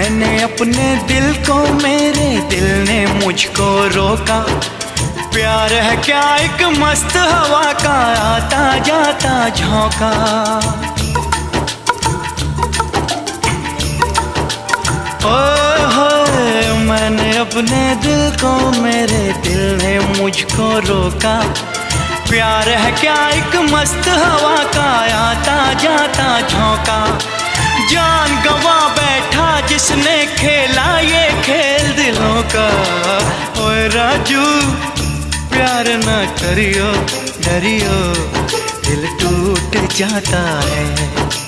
मैंने अपने दिल को, मेरे दिल ने मुझको रोका। प्यार है क्या एक मस्त हवा का आता जाता झोंका। ओए होए मैंने अपने दिल को, मेरे दिल ने मुझको रोका। प्यार है क्या एक मस्त हवा का आता जाता झोंका। जान गवा बैठा जिसने खेला ये खेल दिलों का। ओए राजू प्यार ना करियो, डरियो दिल टूट जाता है।